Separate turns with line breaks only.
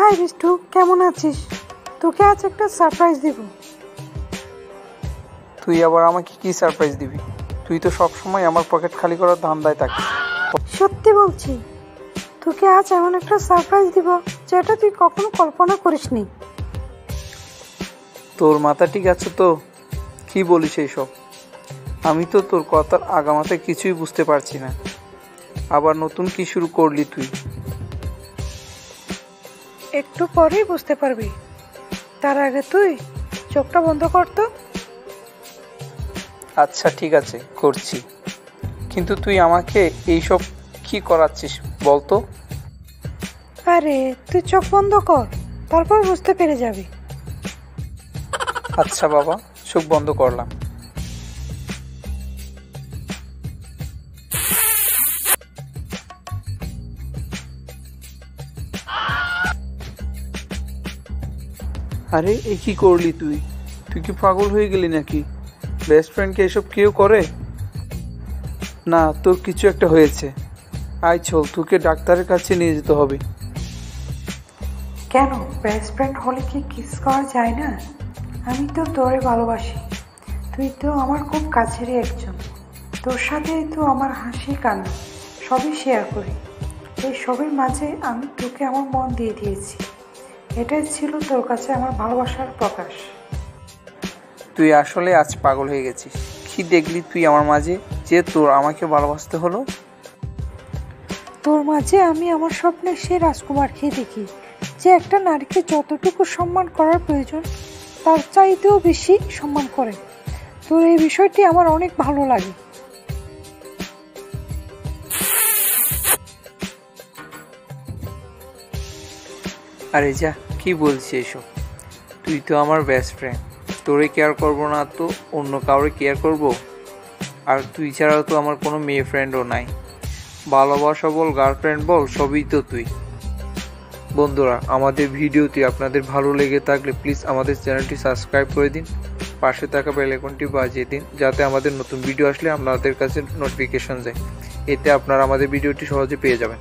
High Bishtu, কেমন আছিস? তোকে আজ একটা সারপ্রাইজ দিব।
তুই আবার আমাকে কি সারপ্রাইজ দিবি? তুই তো সব সময় আমার পকেট খালি করার ধান্দায় থাকিস।
সত্যি বলছি, তোকে আজ এমন একটা সারপ্রাইজ দিব যেটা তুই কখনো কল্পনা করিসনি।
তোর মাথা ঠিক আছে তো? কি বলিস এইসব? আমি তো তোর কথার আগামাতে কিছুই বুঝতে পারছি না। আবার নতুন কি শুরু করলি তুই?
একটু পরেই বুঝতে পারবি। তার আগে তুই চোখটা বন্ধ কর তো।
আচ্ছা ঠিক আছে, করছি। কিন্তু তুই আমাকে এইসব কি করাচ্ছিস বলতো?
আরে তুই চোখ বন্ধ কর, তারপর বুঝতে পেরে যাবি।
আচ্ছা বাবা, চোখ বন্ধ করলাম। আরে এ কি করলি তুই? তুই কি পাগল হয়ে গেলি নাকি? বেস্ট ফ্রেন্ডকে এসব কেউ করে না? তোর কিছু একটা হয়েছে। আয় চল, তোকে ডাক্তারের কাছে নিয়ে যেতে হবে।
কেন, বেস্ট ফ্রেন্ড হলে কি কিস করা যায় না? আমি তো তোরে ভালোবাসি, তুই তো আমার খুব কাছেরই একজন। তোর সাথে তো আমার হাসি কান্না সবই শেয়ার করি। এই সবের মাঝে আমি তোকে আমার মন দিয়ে দিয়েছি। এটাই ছিল তোর কাছে আমার ভালোবাসার প্রকাশ।
তুই আসলে আজ পাগল হয়ে গেছিস। কি দেখলি তুই আমার মাঝে যে তোর আমাকে ভালোবাসতে হলো?
তোর মাঝে আমি আমার স্বপ্নের সেই রাজকুমারকে দেখি, যে একটা নারীকে যতটুকু সম্মান করার প্রয়োজন তার চাইতেও বেশি সম্মান করে। তোর এই বিষয়টি আমার অনেক ভালো লাগে।
আরে যা, কি বলছিস এসব? তুই তো আমার বেস্ট ফ্রেন্ড, তোরে কেয়ার করবো না তো অন্য কাউরে কেয়ার করব? আর তুই ছাড়াও তো আমার কোনো মেয়ে ফ্রেন্ডও নাই। ভালোবাসা বল, গার্লফ্রেন্ড বল, সবই তো তুই। বন্ধুরা, আমাদের ভিডিওটি আপনাদের ভালো লেগে থাকলে প্লিজ আমাদের চ্যানেলটি সাবস্ক্রাইব করে দিন, পাশে থাকা বেল আইকনটি বাজিয়ে দিন, যাতে আমাদের নতুন ভিডিও আসলে আপনাদের কাছে নোটিফিকেশন যায়। এতে আপনারা আমাদের ভিডিওটি সহজে পেয়ে যাবেন।